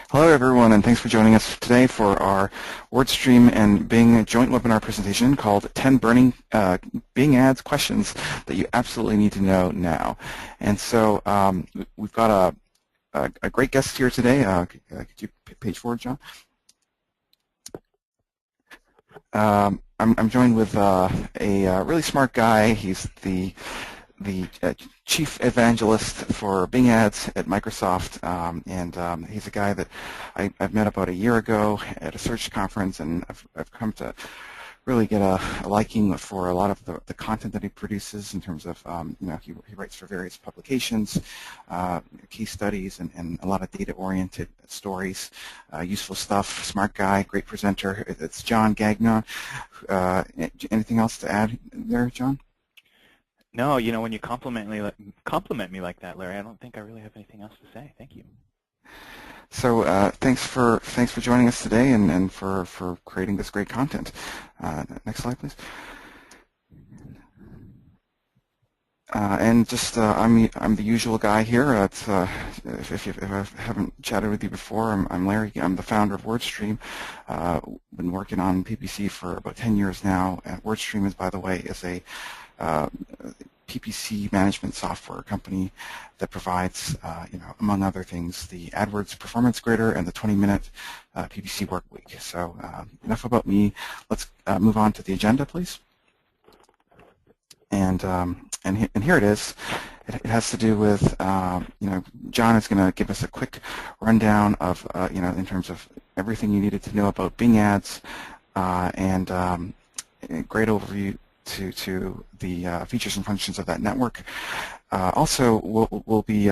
Hello, everyone, and thanks for joining us today for our WordStream and Bing joint webinar presentation called 10 Burning Bing Ads Questions That You Absolutely Need to Know Now. And so we've got a great guest here today. Could you page forward, John? I'm joined with a really smart guy. He's the chief evangelist for Bing Ads at Microsoft, and he's a guy that I've met about a year ago at a search conference, and I've come to really get a liking for a lot of the content that he produces in terms of, he writes for various publications, case studies, and a lot of data-oriented stories, useful stuff, smart guy, great presenter. It's John Gagnon. Anything else to add there, John? No, when you compliment me like that, Larry, I don't think I really have anything else to say. Thank you. So thanks for joining us today and for creating this great content. Next slide, please. And just I'm the usual guy here. If I haven't chatted with you before, I'm Larry. I'm the founder of WordStream. Been working on PPC for about 10 years now. And WordStream is, by the way, a PPC management software company that provides, among other things, the AdWords performance grader and the 20-minute PPC work week. So enough about me. Let's move on to the agenda, please. And here it is. It has to do with, John is going to give us a quick rundown of, in terms of everything you needed to know about Bing Ads, and a great overview to the features and functions of that network. Also, we'll be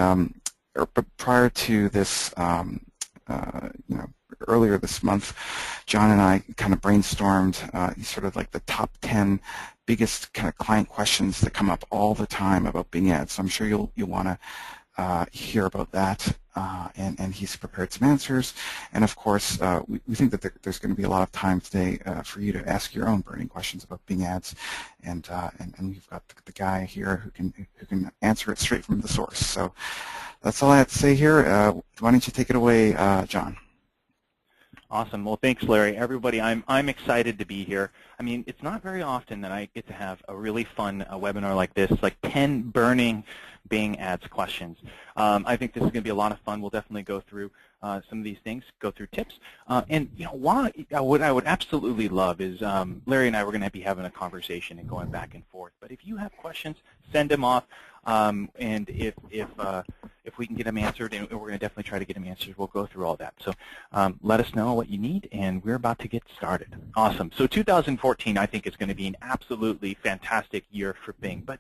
prior to this, earlier this month, John and I kind of brainstormed sort of like the top 10 biggest kind of client questions that come up all the time about Bing Ads. So I'm sure you'll want to hear about that, and he's prepared some answers. And of course, we think that there's going to be a lot of time today for you to ask your own burning questions about Bing Ads, and we've got the guy here who can answer it straight from the source. So that's all I have to say here. Why don't you take it away, John? Awesome. Well, thanks, Larry. Everybody, I'm excited to be here. I mean, it's not very often that I get to have a really fun webinar like this, like 10 burning Bing Ads questions. I think this is going to be a lot of fun. We'll definitely go through some of these things, go through tips. And what I would absolutely love is Larry and I were going to be having a conversation and going back and forth. But if you have questions, send them off. And if we can get them answered, and we're going to definitely try to get them answered, we'll go through all that. So let us know what you need, and we're about to get started. Awesome. So 2014, I think, is going to be an absolutely fantastic year for Bing. But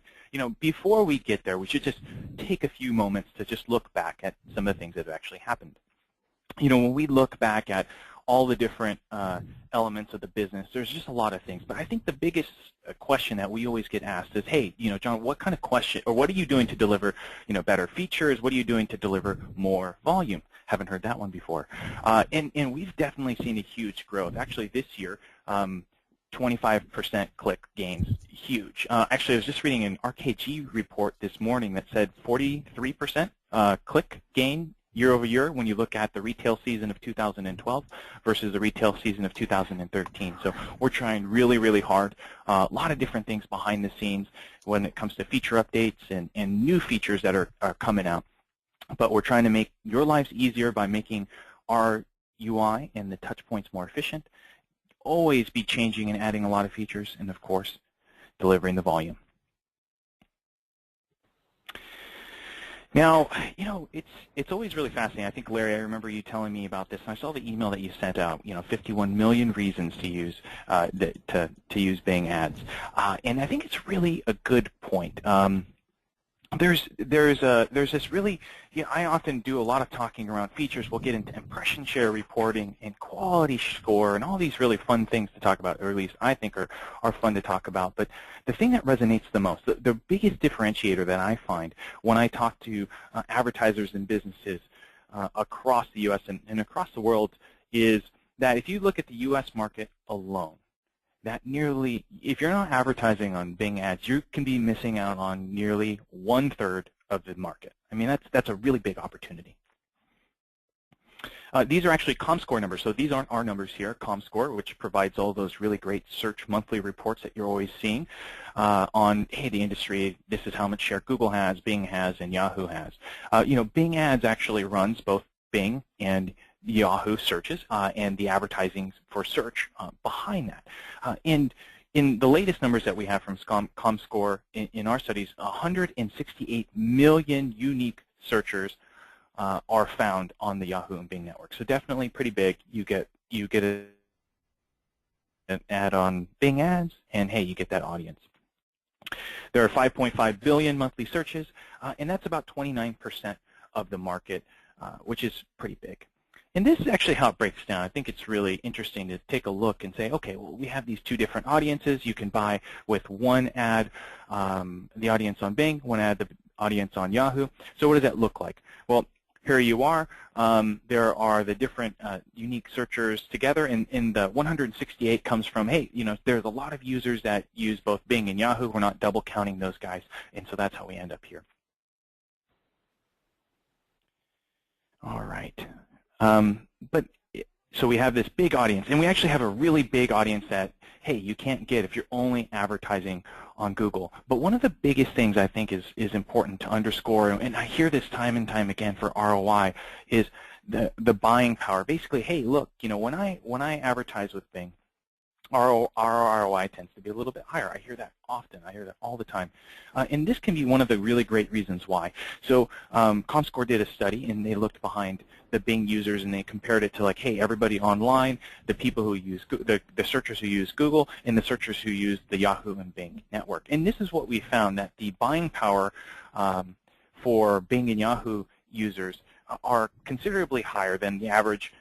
before we get there, we should just take a few moments to just look back at some of the things that have actually happened. When we look back at all the different elements of the business, there's just a lot of things. But I think the biggest question that we always get asked is, hey, John, what kind of question, or what are you doing to deliver, better features? What are you doing to deliver more volume? Haven't heard that one before. And we've definitely seen a huge growth. Actually, this year, 25% click gains, huge. Actually, I was just reading an RKG report this morning that said 43% click gain year over year when you look at the retail season of 2012 versus the retail season of 2013. So we're trying really, really hard. A lot of different things behind the scenes when it comes to feature updates and new features that are coming out. But we're trying to make your lives easier by making our UI and the touch points more efficient, always be changing and adding a lot of features, and of course, delivering the volume. Now, it's always really fascinating. I think, Larry, I remember you telling me about this, and I saw the email that you sent out. 51 million reasons to use to use Bing Ads, and I think it's really a good point. There's this really, I often do a lot of talking around features. We'll get into impression share reporting and quality score and all these really fun things to talk about, or at least I think are fun to talk about. But the thing that resonates the most, the biggest differentiator that I find when I talk to advertisers and businesses across the U.S. and across the world is that if you look at the U.S. market alone, that if you're not advertising on Bing Ads, you can be missing out on nearly 1/3 of the market. I mean, that's a really big opportunity. These are actually ComScore numbers, so these aren't our numbers here. ComScore, which provides all those really great search monthly reports that you're always seeing on, hey, the industry, this is how much share Google has, Bing has, and Yahoo has. Bing Ads actually runs both Bing and Yahoo searches and the advertising for search behind that. And in the latest numbers that we have from ComScore in our studies, 168 million unique searchers are found on the Yahoo and Bing network. So definitely pretty big. You get an ad on Bing Ads, and hey, you get that audience. There are 5.5 billion monthly searches, and that's about 29% of the market, which is pretty big. And this is actually how it breaks down. I think it's really interesting to take a look and say, okay, well, we have these two different audiences. You can buy with one ad, the audience on Bing, one ad, the audience on Yahoo. So what does that look like? Well, here you are. There are the different unique searchers together, and the 168 comes from, hey, there's a lot of users that use both Bing and Yahoo. We're not double counting those guys, and so that's how we end up here. All right. So we have this big audience, and we actually have a really big audience that, hey, you can't get if you're only advertising on Google. But one of the biggest things I think is important to underscore, and I hear this time and time again for ROI, is the buying power. Basically, hey, look, when I advertise with Bing, our ROI tends to be a little bit higher. I hear that often. I hear that all the time. And this can be one of the really great reasons why. So ComScore did a study, and they looked behind the Bing users, and they compared it to, like, hey, everybody online, the people who use the searchers who use Google, and the searchers who use the Yahoo and Bing network. And this is what we found, that the buying power for Bing and Yahoo users are considerably higher than the average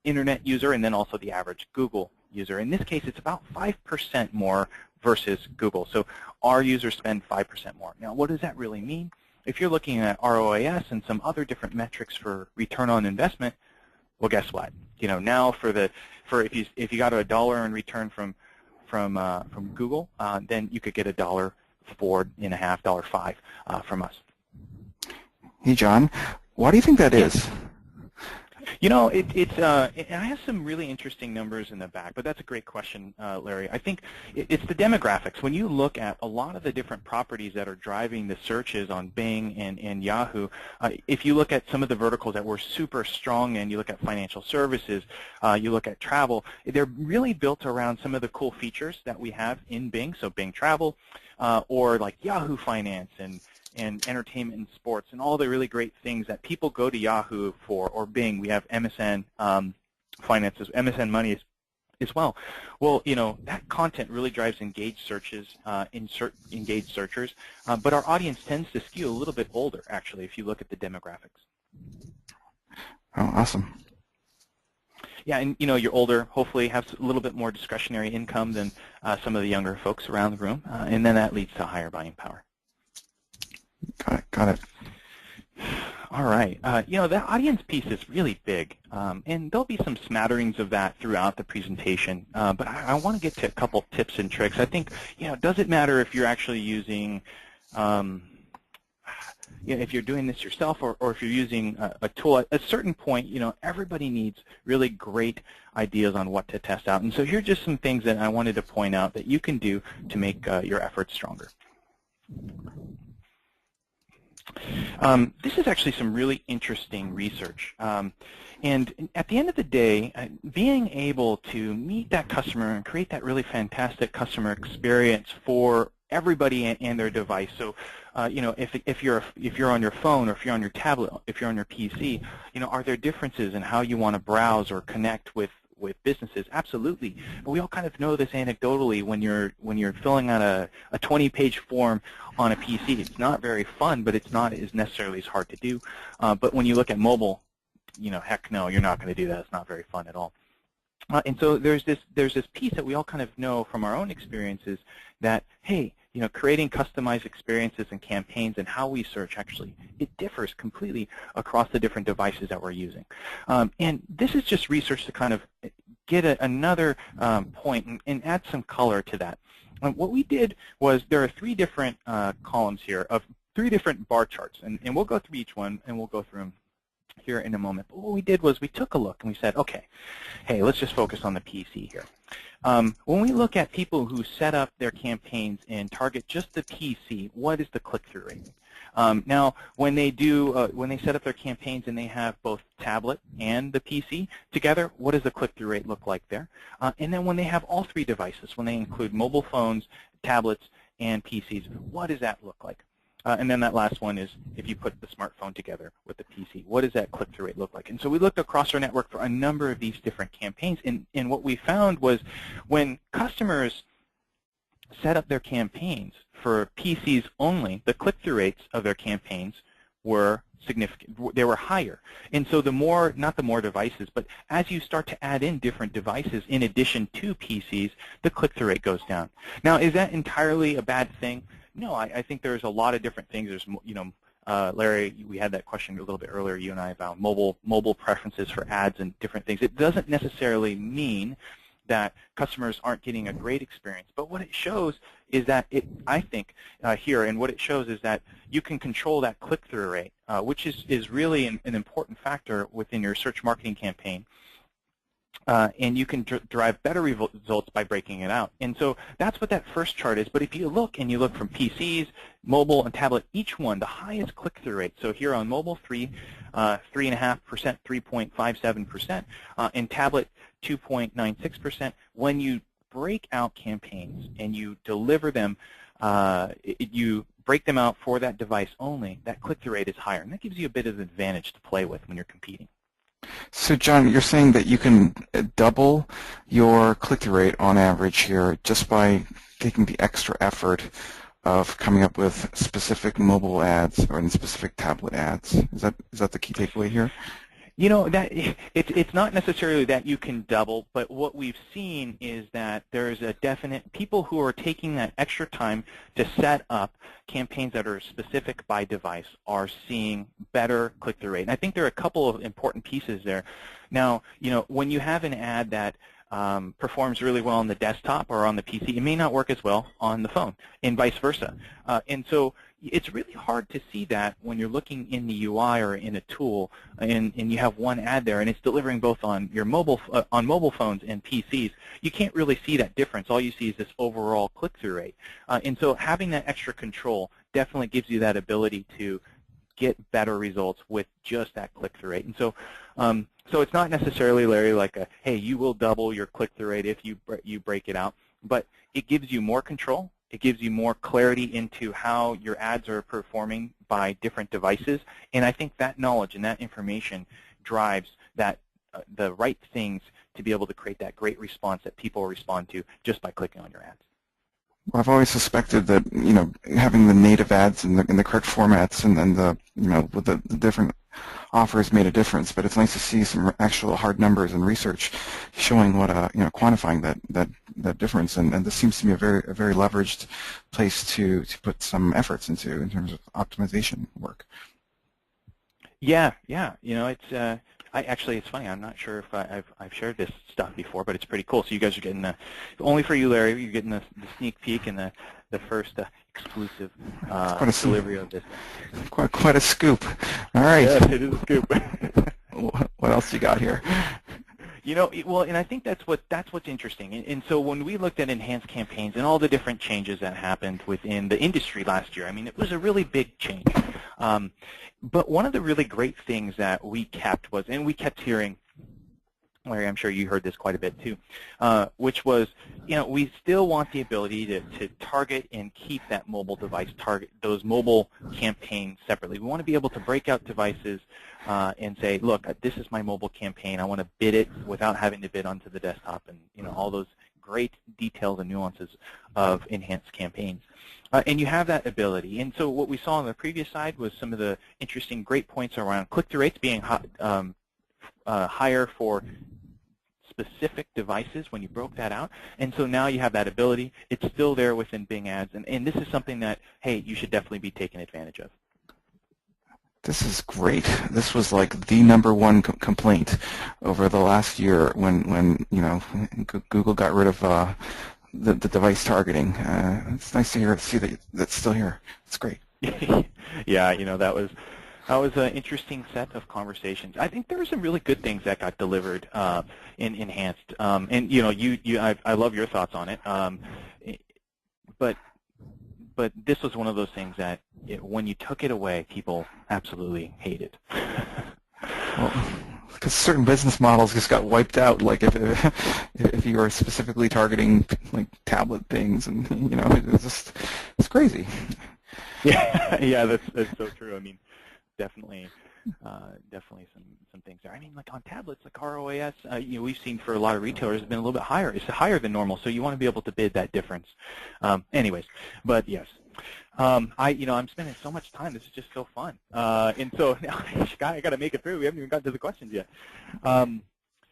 internet user, and then also the average Google user. In this case, it's about 5% more versus Google. So our users spend 5% more. Now, what does that really mean? If you're looking at ROAS and some other different metrics for return on investment, well, guess what? Now if you got $1 in return from Google, then you could get $1.4.5, $1.5 from us. Hey, John, why do you think that is? It has some really interesting numbers in the back, but that's a great question, Larry. I think it's the demographics. When you look at a lot of the different properties that are driving the searches on Bing and Yahoo, if you look at some of the verticals that we're super strong in, you look at financial services, you look at travel, they're really built around some of the cool features that we have in Bing, so Bing Travel, or like Yahoo Finance and entertainment and sports, and all the really great things that people go to Yahoo for, or Bing. We have MSN Finances, MSN Money as well. Well, that content really drives engaged searches, engaged searchers, but our audience tends to skew a little bit older, actually, if you look at the demographics. Oh, awesome. Yeah, and you're older, hopefully have a little bit more discretionary income than some of the younger folks around the room, and then that leads to higher buying power. Got it. All right. The audience piece is really big, and there'll be some smatterings of that throughout the presentation, but I want to get to a couple tips and tricks. I think, does it matter if you're actually using, if you're doing this yourself or if you're using a tool? At a certain point, everybody needs really great ideas on what to test out. And so here are just some things that I wanted to point out that you can do to make your efforts stronger. This is actually some really interesting research. And at the end of the day, being able to meet that customer and create that really fantastic customer experience for everybody and their device. So, if you're on your phone, or if you're on your tablet, if you're on your PC, are there differences in how you want to browse or connect with businesses? Absolutely. But we all kind of know this anecdotally. When you're filling out a 20-page form on a PC, it's not very fun, but it's not as necessarily as hard to do. But when you look at mobile, heck no, you're not going to do that. It's not very fun at all. And so there's this piece that we all kind of know from our own experiences that, hey, creating customized experiences and campaigns and how we search, actually, it differs completely across the different devices that we're using. And this is just research to kind of get another point and add some color to that. What we did was, there are 3 different columns here of 3 different bar charts, and we'll go through each one, and we'll go through them here in a moment. But what we did was we took a look and we said, okay, hey, let's just focus on the PC here. When we look at people who set up their campaigns and target just the PC, what is the click-through rate? Now, when they set up their campaigns and they have both tablet and the PC together, what does the click-through rate look like there? And then when they have all three devices, when they include mobile phones, tablets, and PCs, what does that look like? And then that last one is if you put the smartphone together with the PC, what does that click-through rate look like? And so we looked across our network for a number of these different campaigns, and what we found was when customers set up their campaigns for PCs only, the click-through rates of their campaigns were significant. They were higher. And so the more, not the more devices, but as you start to add in different devices in addition to PCs, the click-through rate goes down. Now, is that entirely a bad thing? No, I think there's a lot of different things. There's, you know, Larry, we had that question a little bit earlier, you and I, about mobile preferences for ads and different things. It doesn't necessarily mean that customers aren't getting a great experience, but what it shows is that I think here, and what it shows is that you can control that click-through rate, which is really an important factor within your search marketing campaign. And you can derive better results by breaking it out. And so that's what that first chart is. But if you look, and you look from PCs, mobile, and tablet, each one, the highest click-through rate. So here on mobile, 3.5%, 3.57%, and tablet, 2.96%. When you break out campaigns and you deliver them, you break them out for that device only, that click-through rate is higher. And that gives you a bit of advantage to play with when you're competing. So, John, you're saying that you can double your click-through rate on average here just by taking the extra effort of coming up with specific mobile ads or specific tablet ads. Is that the key takeaway here? You know, that it's not necessarily that you can double, but what we've seen is that there's a definite people who are taking that extra time to set up campaigns that are specific by device are seeing better click-through rate. And I think there are a couple of important pieces there. Now, you know, when you have an ad that performs really well on the desktop or on the PC, it may not work as well on the phone, and vice versa. And so it's really hard to see that when you're looking in the UI or in a tool, and you have one ad there, and it's delivering both on your mobile phones and PCs. You can't really see that difference. All you see is this overall click-through rate. And so having that extra control definitely gives you that ability to get better results with just that click-through rate. And so, so it's not necessarily, Larry, like a, hey, you will double your click-through rate if you break it out, but it gives you more control. It gives you more clarity into how your ads are performing by different devices, and I think that knowledge and that information drives that the right things to be able to create that great response that people respond to just by clicking on your ads. Well, I've always suspected that, you know, having the native ads in the correct formats and then the, you know, with the different offers made a difference. But it's nice to see some actual hard numbers and research showing what, you know, quantifying that difference. And this seems to be a very leveraged place to put some efforts into in terms of optimization work. Yeah. You know, it's. Actually, it's funny. I'm not sure if I've shared this stuff before, but it's pretty cool. So you guys are getting only for you, Larry. You're getting the sneak peek and the first exclusive delivery of this. Quite a scoop. All right. Yes, it is a scoop. What else you got here? You know, well, and I think that's what's interesting. And so when we looked at enhanced campaigns and all the different changes that happened within the industry last year, I mean, it was a really big change. But one of the really great things that we kept was, and we kept hearing, Larry, I'm sure you heard this quite a bit too, which was, you know, we still want the ability to target and keep that mobile device, those mobile campaigns separately. We want to be able to break out devices and say, look, this is my mobile campaign. I want to bid it without having to bid onto the desktop, and, you know, all those great details and nuances of enhanced campaigns. And you have that ability. And so what we saw on the previous side was some of the interesting great points around click-through rates being higher for specific devices when you broke that out. And so now you have that ability. It's still there within Bing Ads. And this is something that, hey, you should definitely be taking advantage of. This is great. This was like the #1 complaint over the last year when you know, Google got rid of the device targeting. It's nice to see that that's still here. It's great. Yeah, you know, that was That was an interesting set of conversations. I think there were some really good things that got delivered in Enhanced, and I love your thoughts on it. But this was one of those things that when you took it away, people absolutely hated. Well, because certain business models just got wiped out. Like if you are specifically targeting like tablet things, and it's crazy. Yeah, that's so true. I mean, definitely some things there. I mean, like on tablets, like ROAS, we've seen for a lot of retailers has been a little bit higher. It's higher than normal, so you want to be able to bid that difference. Anyways, but yes. I'm spending so much time. This is just so fun. And so now I got to make it through. We haven't even gotten to the questions yet.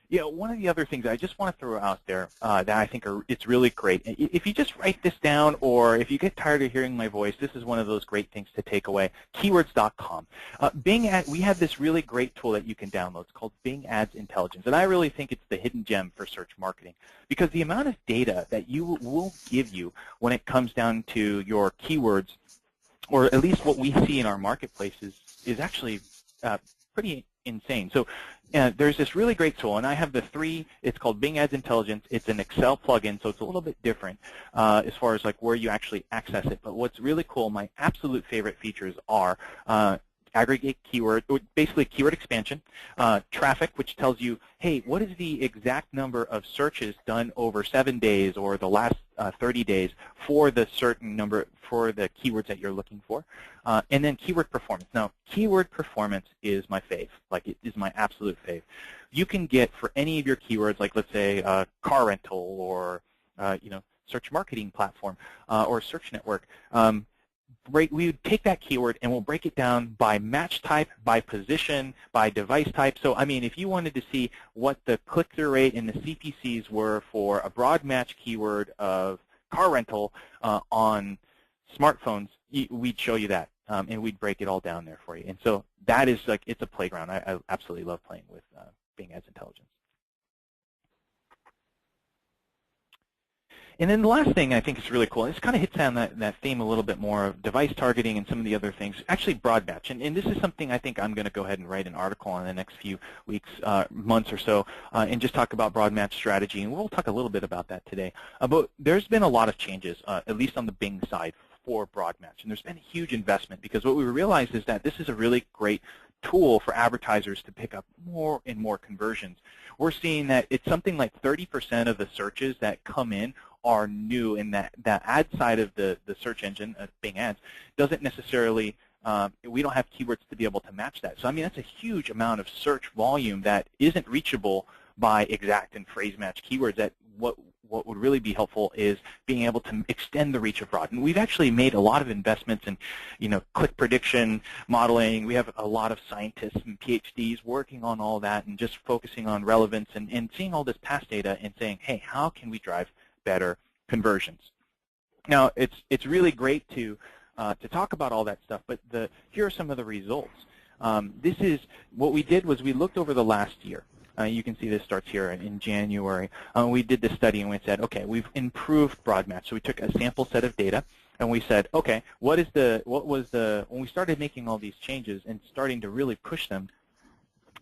One of the other things I just want to throw out there that I think it's really great. If you just write this down, or if you get tired of hearing my voice, this is one of those great things to take away. Keywords.com. We have this really great tool that you can download. It's called Bing Ads Intelligence, and I really think it's the hidden gem for search marketing, because the amount of data that you will give you when it comes down to your keywords, or at least what we see in our marketplaces, is actually pretty insane. So there's this really great tool, and I have the three. It's called Bing Ads Intelligence. It's an Excel plugin, so it's a little bit different as far as like where you actually access it. But what's really cool, my absolute favorite features are aggregate keyword, basically keyword expansion, traffic, which tells you, hey, what is the exact number of searches done over 7 days or the last 30 days for the certain number, for the keywords that you're looking for, and then keyword performance. Now, keyword performance is my fave. Like, it is my absolute fave. You can get for any of your keywords, like let's say car rental, or search marketing platform, or search network. We would take that keyword and we'll break it down by match type, by position, by device type. So, I mean, if you wanted to see what the click-through rate and the CPCs were for a broad match keyword of car rental on smartphones, we'd show you that, and we'd break it all down there for you. And so that is like, it's a playground. I absolutely love playing with Bing Ads Intelligence. And then the last thing I think is really cool, and this kind of hits on that theme a little bit more of device targeting and some of the other things, actually broad match. And this is something I think I'm going to go ahead and write an article on in the next few weeks, months or so, and just talk about broad match strategy. And we'll talk a little bit about that today. But there's been a lot of changes, at least on the Bing side, for broad match. And there's been a huge investment, because what we realized is that this is a really great tool for advertisers to pick up more and more conversions. We're seeing that it's something like 30% of the searches that come in are new, and that ad side of the search engine, Bing Ads, doesn't necessarily, we don't have keywords to be able to match that. So I mean, that's a huge amount of search volume that isn't reachable by exact and phrase match keywords. That what would really be helpful is being able to extend the reach of broad. And we've actually made a lot of investments in, click prediction modeling. We have a lot of scientists and PhDs working on all that and just focusing on relevance and seeing all this past data and saying, hey, how can we drive better conversions? Now, it's really great to talk about all that stuff, but here are some of the results. This is what we did was we looked over the last year. You can see this starts here in January. We did this study and we said, okay, we've improved broad match. So we took a sample set of data and we said, okay, when we started making all these changes and starting to really push them,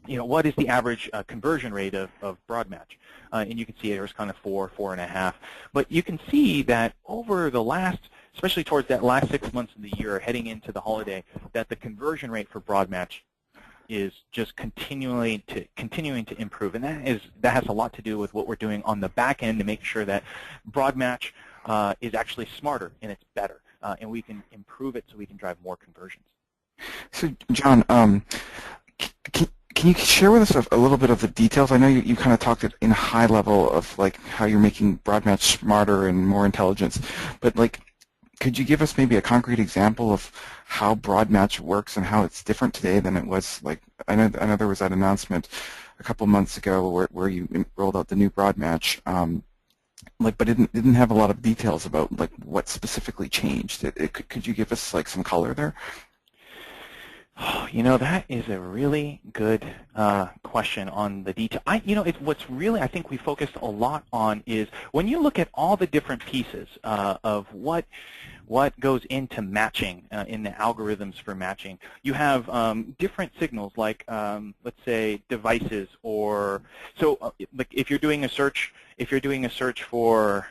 what is the average conversion rate of broad match? And you can see there's kind of 4.5. But you can see that over the last, especially towards that last 6 months of the year, heading into the holiday, that the conversion rate for broad match is just continuing to improve, and that has a lot to do with what we're doing on the back end to make sure that broad match is actually smarter and it's better, and we can improve it so we can drive more conversions. So, John, can you share with us a little bit of the details? I know you kind of talked in a high level of like how you're making broad match smarter and more intelligence, but like, could you give us maybe a concrete example of how broad match works and how it's different today than it was? Like, I know there was that announcement a couple months ago where you rolled out the new broad match, but it didn't have a lot of details about like what specifically changed. Could you give us like some color there? That is a really good question on the detail. What's really I think we focused a lot on is when you look at all the different pieces of what what goes into matching, in the algorithms for matching. You have different signals, like let's say devices, or so like if you're doing a search for,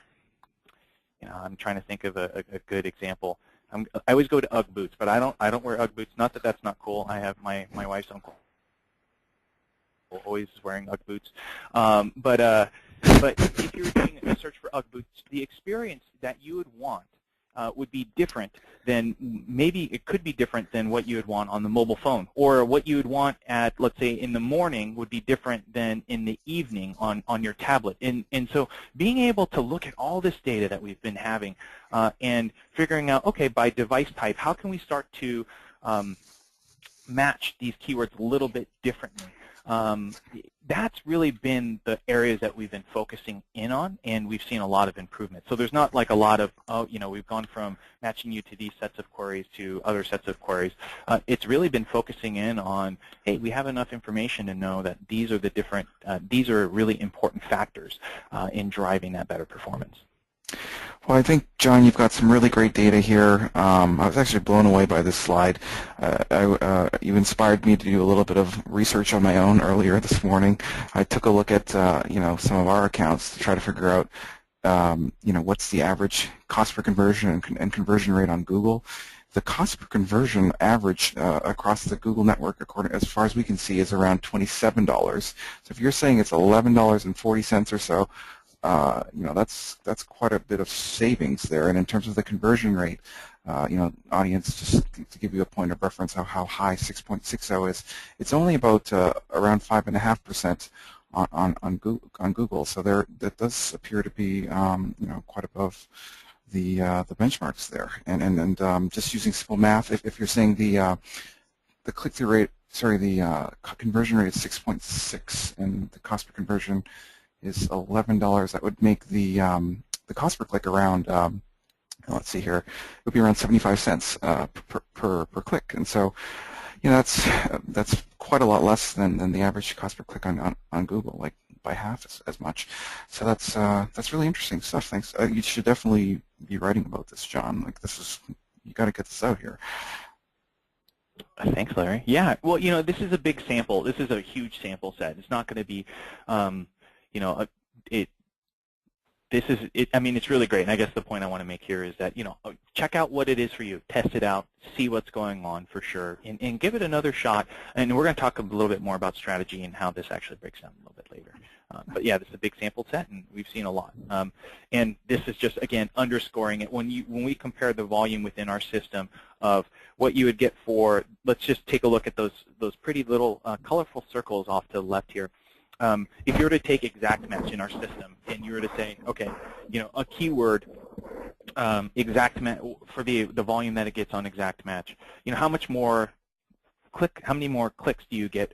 I'm trying to think of a good example. I always go to UGG boots, but I don't wear UGG boots. Not that that's not cool. I have my wife's uncle always wearing UGG boots. But if you're doing a search for UGG boots, the experience that you would want would be different than, maybe it could be different than what you would want on the mobile phone, or what you would want at, let's say, in the morning would be different than in the evening on your tablet. And so being able to look at all this data that we've been having and figuring out, okay, by device type, how can we start to match these keywords a little bit differently? That's really been the areas that we've been focusing in on, and we've seen a lot of improvement. So there's not like a lot of, we've gone from matching you to these sets of queries to other sets of queries. It's really been focusing in on, hey, we have enough information to know that these are the different, these are really important factors in driving that better performance. Well, I think, John, you've got some really great data here. I was actually blown away by this slide. You inspired me to do a little bit of research on my own earlier this morning. I took a look at, some of our accounts to try to figure out, what's the average cost per conversion and conversion rate on Google. The cost per conversion average across the Google network, as far as we can see, is around $27. So if you're saying it's $11.40 or so, that's quite a bit of savings there. And in terms of the conversion rate, audience, just to give you a point of reference of how high 6.60 is, it's only about around 5.5% on Google. So that does appear to be quite above the benchmarks there. And just using simple math, if you're saying the click-through rate, the conversion rate is 6.6 and the cost per conversion is $11, that would make the cost per click around, let's see here, it would be around 75 cents per click. And so, that's quite a lot less than the average cost per click on Google, like by half as much. So that's really interesting stuff. Thanks. You should definitely be writing about this, John. Like, you got to get this out here. Thanks, Larry. Yeah. Well, this is a big sample. This is a huge sample set. It's not going to be it's really great, and I guess the point I want to make here is that, check out what it is for you, test it out, see what's going on for sure, and give it another shot. And we're going to talk a little bit more about strategy and how this actually breaks down a little bit later. But yeah, this is a big sample set, and we've seen a lot. And this is just, again, underscoring it. When we compare the volume within our system of what you would get for, let's just take a look at those pretty little colorful circles off to the left here. If you were to take exact match in our system and you were to say, okay, a keyword exact match for the volume that it gets on exact match, how many more clicks do you get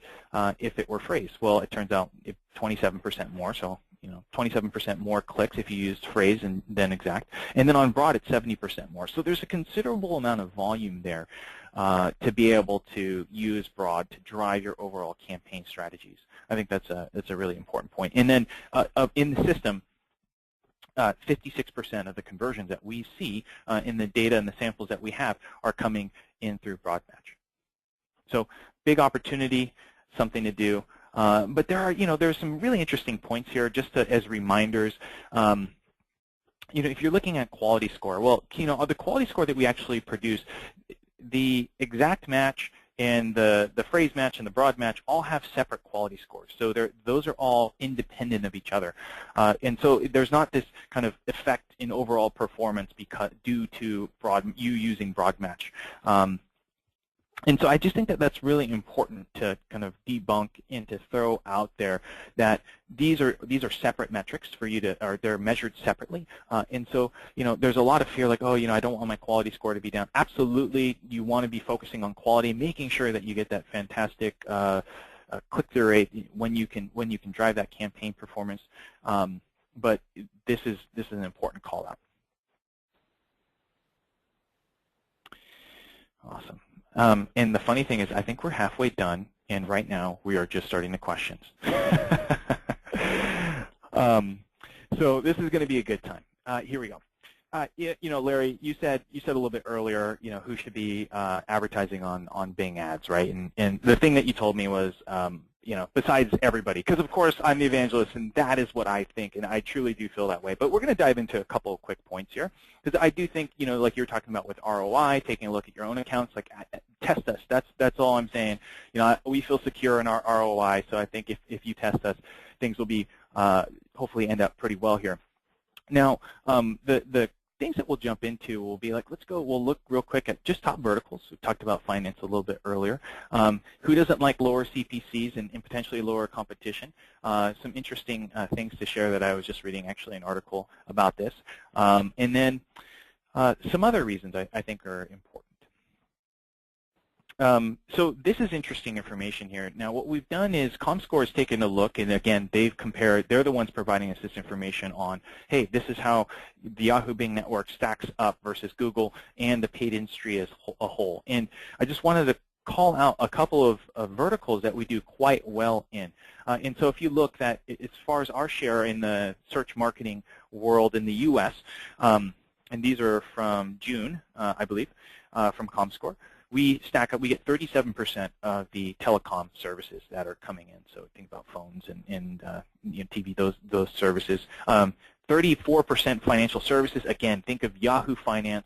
if it were phrase? Well, it turns out 27% more, so 27% more clicks if you used phrase than exact. And then on broad, it's 70% more. So there's a considerable amount of volume there to be able to use broad to drive your overall campaign strategies. I think that's a really important point. And then in the system, 56% of the conversions that we see in the data and the samples that we have are coming in through broad match. So big opportunity, something to do. But there's some really interesting points here just as reminders. If you're looking at quality score, well, the quality score that we actually produce, the exact match and the phrase match and the broad match all have separate quality scores. So those are all independent of each other. And so there's not this kind of effect in overall performance due to you using broad match. And so I just think that that's really important to kind of debunk and to throw out there that these are separate metrics for you or they're measured separately. And so, there's a lot of fear like, oh, I don't want my quality score to be down. Absolutely, you want to be focusing on quality, making sure that you get that fantastic click-through rate when you can drive that campaign performance. But this is an important call out. Awesome. And the funny thing is, I think we're halfway done, and right now we are just starting the questions. So this is going to be a good time. Here we go. Larry, you said a little bit earlier, who should be advertising on Bing ads, right? And the thing that you told me was, besides everybody, because of course I'm the evangelist, and that is what I think, and I truly do feel that way. But we're going to dive into a couple of quick points here, because I do think, like you're talking about with ROI, taking a look at your own accounts, like test us. That's all I'm saying. We feel secure in our ROI, so I think if you test us, things will be hopefully end up pretty well here. Now, the things that we'll jump into will be like, we'll look real quick at just top verticals. We talked about finance a little bit earlier. Who doesn't like lower CPCs and potentially lower competition? Some interesting things to share that I was just reading, actually, an article about this. And then some other reasons I think are important. So this is interesting information here. Now, what we've done is ComScore has taken a look, and again, they've compared. They're the ones providing us this information on, hey, this is how the Yahoo Bing network stacks up versus Google and the paid industry as a whole. And I just wanted to call out a couple of verticals that we do quite well in. And so if you look at, as far as our share in the search marketing world in the U.S., and these are from June, I believe, from ComScore. We stack up. We get 37% of the telecom services that are coming in. So think about phones and TV, those services. 34% financial services. Again, think of Yahoo Finance,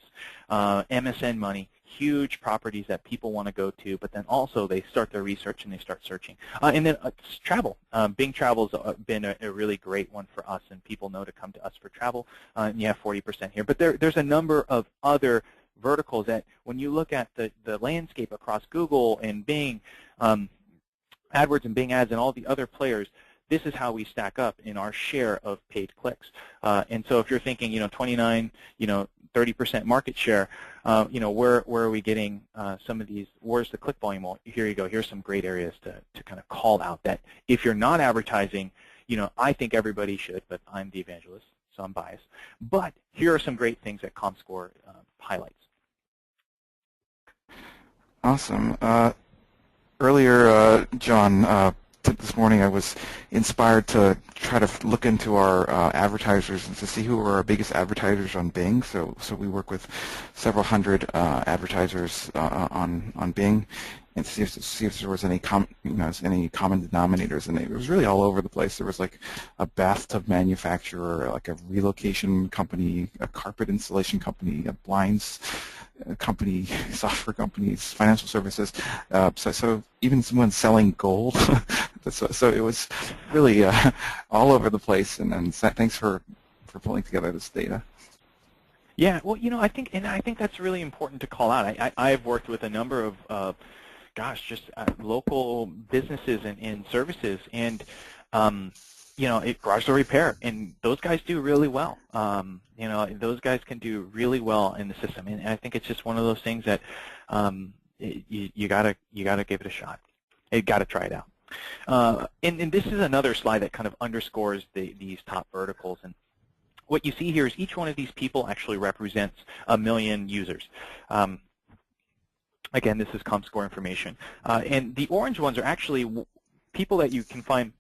MSN Money, huge properties that people want to go to. But then also they start their research and they start searching. And then travel. Bing Travel has been a really great one for us, and people know to come to us for travel. And you have 40% here. But there's a number of other verticals that when you look at the landscape across Google and Bing, AdWords and Bing ads and all the other players, this is how we stack up in our share of paid clicks. And so if you're thinking, 29, 30% market share, where are we getting some of these, where's the click volume? Well, here you go. Here's some great areas to kind of call out that if you're not advertising, I think everybody should, but I'm the evangelist, so I'm biased. But here are some great things that ComScore highlights. Awesome. Earlier, John, this morning I was inspired to try to look into our advertisers and to see who are our biggest advertisers on Bing. So we work with several hundred advertisers on Bing, and see if there was any common denominators, and it was really all over the place. There was like a bathtub manufacturer, like a relocation company, a carpet installation company, a blinds company, software companies, financial services. So even someone selling gold. So it was really all over the place. And thanks for pulling together this data. Yeah, well, I think that's really important to call out. I've worked with a number of just local businesses and services, and garage door repair, and those guys do really well. Those guys can do really well in the system, and I think it's just one of those things that you gotta give it a shot. You gotta try it out. And this is another slide that kind of underscores these top verticals. And what you see here is each one of these people actually represents 1 million users. Again, this is ComScore information. And the orange ones are actually people that you can find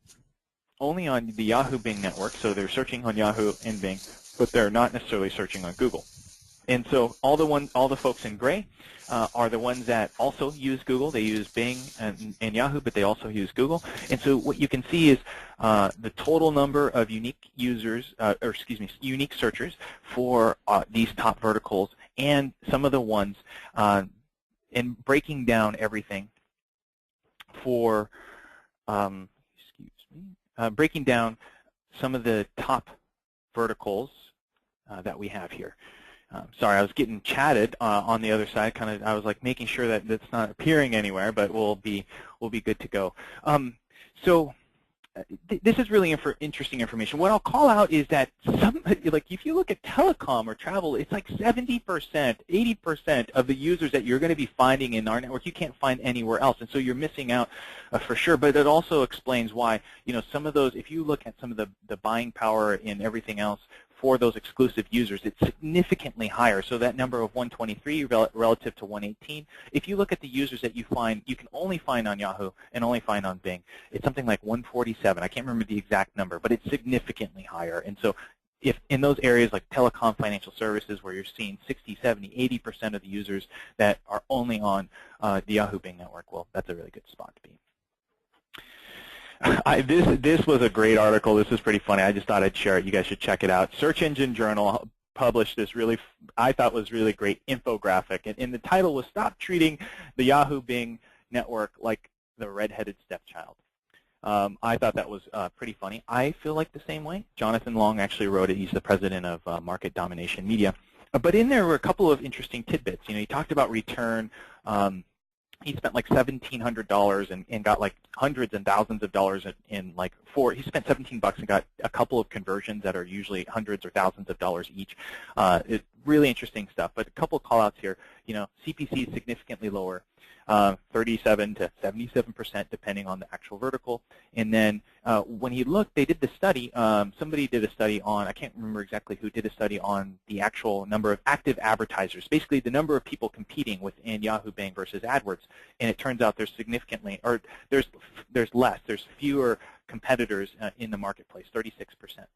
only on the Yahoo Bing network, so they're searching on Yahoo and Bing, but they're not necessarily searching on Google. And so all the folks in gray are the ones that also use Google. They use Bing and Yahoo, but they also use Google. And so what you can see is the total number of unique users, unique searchers for these top verticals, and some of the ones, and breaking down everything for, breaking down some of the top verticals that we have here. Sorry, I was getting chatted on the other side. I was like making sure that that's not appearing anywhere, but we'll be good to go. This is really interesting information. What I'll call out is that if you look at telecom or travel, it's like 70%, 80% of the users that you're going to be finding in our network you can't find anywhere else, and so you're missing out for sure. But it also explains why some of those, if you look at some of the buying power and everything else for those exclusive users, it's significantly higher. So that number of 123 relative to 118, if you look at the users that you can only find on Yahoo and only find on Bing, it's something like 147. I can't remember the exact number, but it's significantly higher. And so if in those areas like telecom, financial services, where you're seeing 60, 70, 80% of the users that are only on the Yahoo Bing network, well, that's a really good spot to be. This was a great article. This is pretty funny. I just thought I'd share it. You guys should check it out. Search Engine Journal published this really, I thought was really great infographic, and the title was "Stop Treating the Yahoo Bing Network Like the Red-Headed Stepchild." I thought that was pretty funny. I feel like the same way. Jonathan Long actually wrote it. He's the president of Market Domination Media. But in there were a couple of interesting tidbits. You know, he talked about return. He spent like $1,700 and got like hundreds and thousands of dollars in like he spent $17 and got a couple of conversions that are usually hundreds or thousands of dollars each. It's really interesting stuff. But a couple of call-outs here. You know, CPC is significantly lower. 37 to 77% depending on the actual vertical. And then when he looked, they did the study, somebody did a study on, I can't remember exactly who did a study on the actual number of active advertisers, basically the number of people competing within Yahoo Bing versus AdWords. And it turns out there's significantly, or there's less, there's fewer competitors in the marketplace, 36%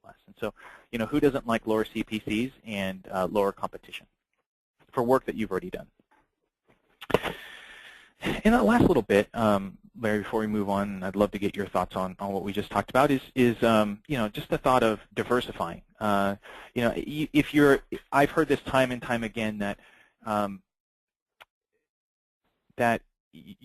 less. And so, you know, who doesn't like lower CPCs and lower competition for work that you've already done? In the last little bit, Larry, before we move on, I'd love to get your thoughts on what we just talked about. Is you know, just the thought of diversifying. You know, if you're, I've heard this time and time again that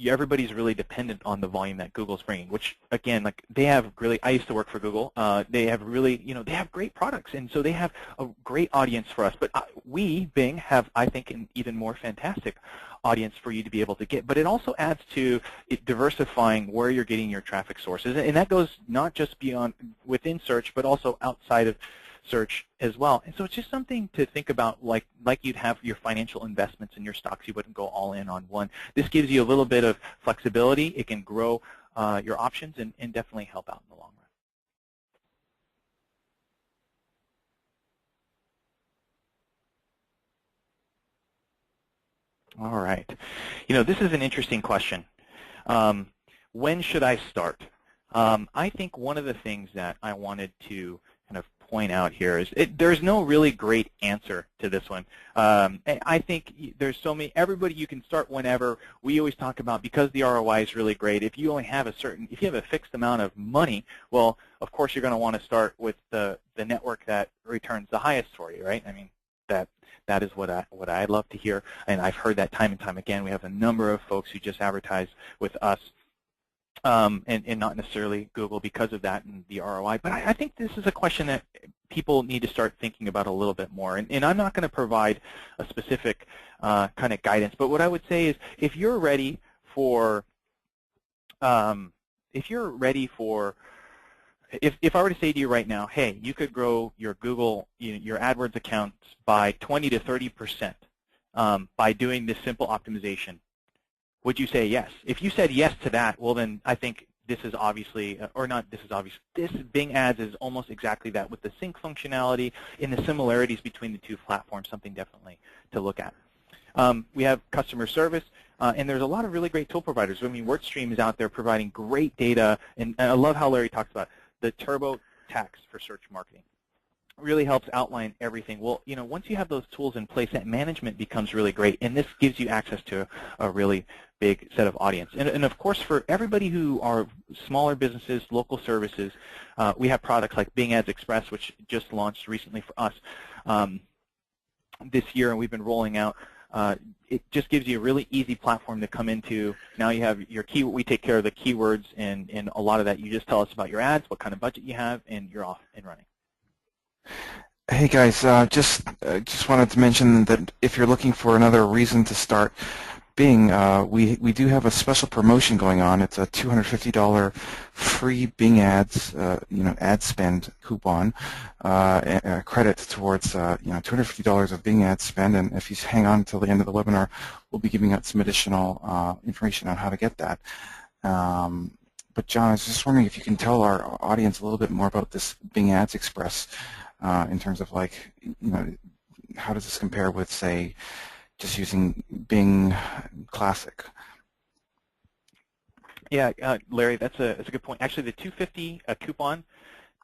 everybody's really dependent on the volume that Google's bringing. Which again, like they have really. I used to work for Google. They have really, you know, they have great products, and so they have a great audience for us. But we, Bing, have, I think, an even more fantastic audience for you to be able to get. But it also adds to it diversifying where you're getting your traffic sources, and that goes not just beyond within search, but also outside of search as well. And so it's just something to think about, like you'd have your financial investments in your stocks. You wouldn't go all in on one. This gives you a little bit of flexibility. It can grow your options and definitely help out in the long run. All right. You know, this is an interesting question. When should I start? I think one of the things that I wanted to kind of point out here is there's no really great answer to this one. I think there's so many, everybody, you can start whenever. We always talk about, because the ROI is really great, if you only have a certain, if you have a fixed amount of money, well, of course you're going to want to start with the network that returns the highest for you, right? I mean, that is what I love to hear, and I've heard that time and time again. We have a number of folks who just advertise with us, and not necessarily Google because of that and the ROI. But I think this is a question that people need to start thinking about a little bit more. And I'm not going to provide a specific kind of guidance, but what I would say is, if you're ready for, if I were to say to you right now, hey, you could grow your Google, your AdWords accounts by 20 to 30% by doing this simple optimization, would you say yes? If you said yes to that, well then I think this is obviously, or not this is obvious, this Bing Ads is almost exactly that, with the sync functionality and the similarities between the two platforms, something definitely to look at. We have customer service, and there's a lot of really great tool providers. I mean, WordStream is out there providing great data, and I love how Larry talks about the turbo tax for search marketing. Really helps outline everything. Well, you know, once you have those tools in place, that management becomes really great, and this gives you access to a really big set of audience. And of course, for everybody who are smaller businesses, local services, we have products like Bing Ads Express, which just launched recently for us this year, and we've been rolling out. It just gives you a really easy platform to come into. Now you have your key. We take care of the keywords and a lot of that. You just tell us about your ads, what kind of budget you have, and you're off and running. Hey guys, just wanted to mention that if you're looking for another reason to start Bing, we do have a special promotion going on. It's a $250 free Bing Ads, ad spend coupon, credit towards $250 of Bing Ads spend. And if you hang on until the end of the webinar, we'll be giving out some additional information on how to get that. But John, I was just wondering if you can tell our audience a little bit more about this Bing Ads Express in terms of, like, how does this compare with, say, just using Bing Classic? Yeah, Larry, that's a good point. Actually, the $250 coupon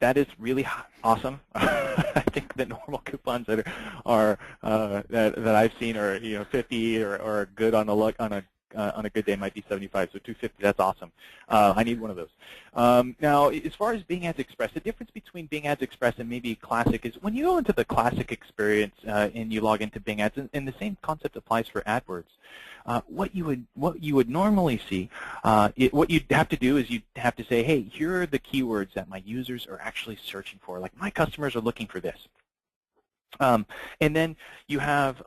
that is really awesome. I think the normal coupons that that I've seen are 50 or good on a good day might be 75, so 250. That's awesome. I need one of those. Now, as far as Bing Ads Express, the difference between Bing Ads Express and maybe Classic is when you go into the Classic experience and you log into Bing Ads, and the same concept applies for AdWords. What you would normally see, what you'd have to do is you'd have to say, hey, here are the keywords that my users are actually searching for. Like my customers are looking for this. And then you have,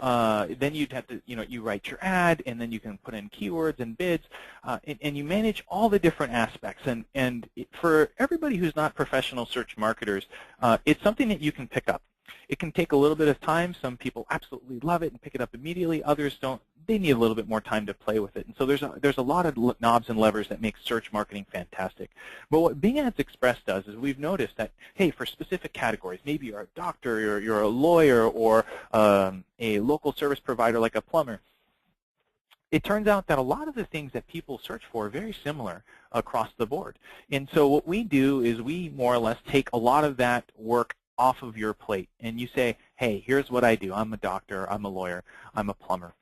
then you'd have to, you write your ad, and then you can put in keywords and bids, and you manage all the different aspects. And for everybody who's not professional search marketers, it's something that you can pick up. It can take a little bit of time. Some people absolutely love it and pick it up immediately. Others don't. They need a little bit more time to play with it. And so there's a lot of knobs and levers that make search marketing fantastic. But what Bing Ads Express does is we've noticed that, hey, for specific categories, maybe you're a doctor, you're a lawyer, or a local service provider like a plumber, it turns out that a lot of the things that people search for are very similar across the board. And so what we do is we more or less take a lot of that work off of your plate, and you say, hey, here's what I do. I'm a doctor, I'm a lawyer, I'm a plumber,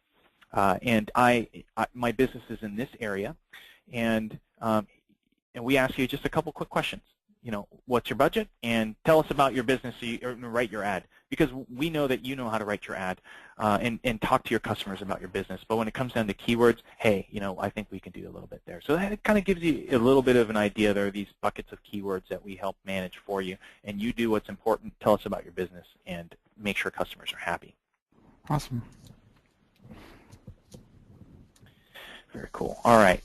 and my business is in this area, and we ask you just a couple quick questions. What's your budget, and tell us about your business, so you write your ad, because we know that you know how to write your ad and talk to your customers about your business. But when it comes down to keywords, hey, I think we can do a little bit there. So that kind of gives you a little bit of an idea. There are these buckets of keywords that we help manage for you, and you do what's important. Tell us about your business and make sure customers are happy. Awesome. Very cool. All right.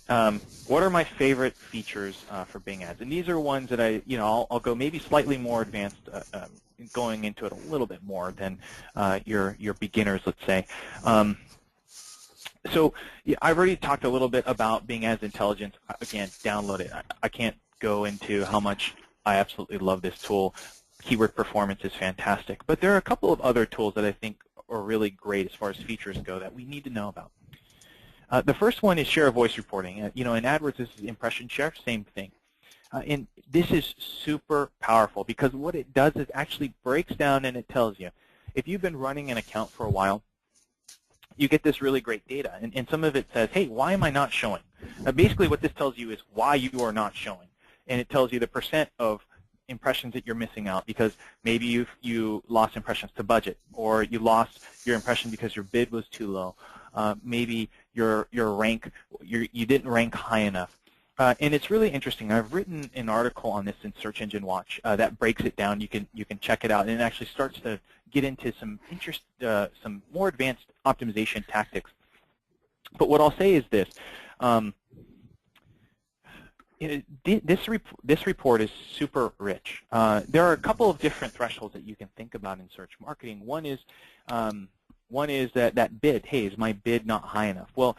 What are my favorite features for Bing Ads? And these are ones that I'll go maybe slightly more advanced, going into it a little bit more than your beginners, let's say. So yeah, I've already talked a little bit about Bing Ads Intelligence. Again, download it. I can't go into how much I absolutely love this tool. Keyword performance is fantastic. But there are a couple of other tools that I think are really great as far as features go that we need to know about. The first one is share of voice reporting. In AdWords, this is impression share, same thing. And this is super powerful because what it does is actually breaks down and it tells you. If you've been running an account for a while, you get this really great data. And some of it says, hey, why am I not showing? Basically, what this tells you is why you are not showing. And it tells you the percent of impressions that you're missing out because maybe you lost impressions to budget, or you lost your impression because your bid was too low. Maybe your rank, you didn't rank high enough. And it's really interesting. I've written an article on this in Search Engine Watch that breaks it down. You can check it out, and it actually starts to get into some more advanced optimization tactics. But what I'll say is this. This report is super rich. There are a couple of different thresholds that you can think about in search marketing. One is that bid. Hey, is my bid not high enough? Well,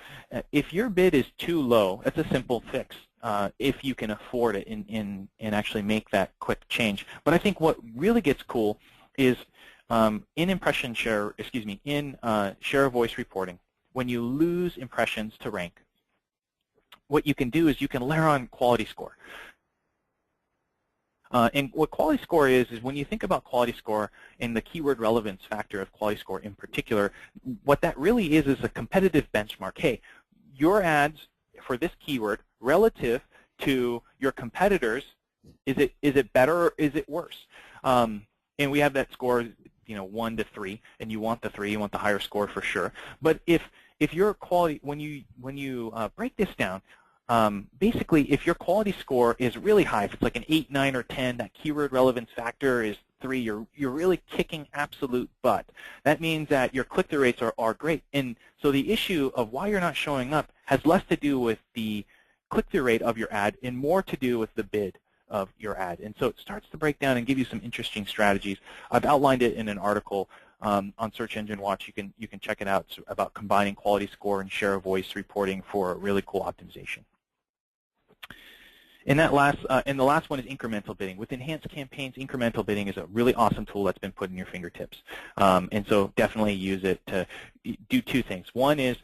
if your bid is too low, that's a simple fix if you can afford it and actually make that quick change. But I think what really gets cool is in share of voice reporting, when you lose impressions to rank, what you can do is you can layer on quality score. And what quality score is when you think about quality score and the keyword relevance factor of quality score in particular, what that really is a competitive benchmark. Hey, your ads for this keyword relative to your competitors, is it better or is it worse? And we have that score, 1 to 3, and you want the 3, you want the higher score for sure. But if your quality, when you break this down, basically, if your quality score is really high, if it's like an 8, 9, or 10, that keyword relevance factor is 3, you're really kicking absolute butt. That means that your click-through rates are great. And so the issue of why you're not showing up has less to do with the click-through rate of your ad and more to do with the bid of your ad. And so it starts to break down and give you some interesting strategies. I've outlined it in an article on Search Engine Watch. You can check it out. It's about combining quality score and share of voice reporting for really cool optimization. And the last one is incremental bidding. With enhanced campaigns, incremental bidding is a really awesome tool that's been put in your fingertips. And so definitely use it to do two things. One is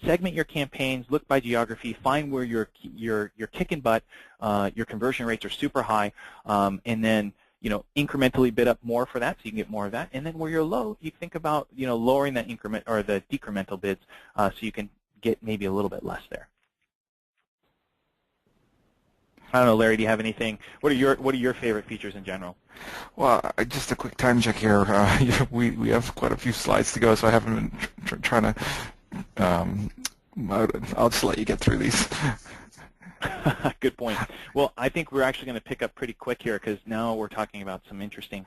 segment your campaigns, look by geography, find where you're kicking butt, your conversion rates are super high, and then incrementally bid up more for that, so you can get more of that. And then where you're low, you think about, lowering that increment or the decremental bids, so you can get maybe a little bit less there. I don't know, Larry, do you have anything? What are your favorite features in general? Well, just a quick time check here. We have quite a few slides to go, so I haven't been trying to. I'll just let you get through these. Good point. Well, I think we're actually going to pick up pretty quick here, because now we're talking about some interesting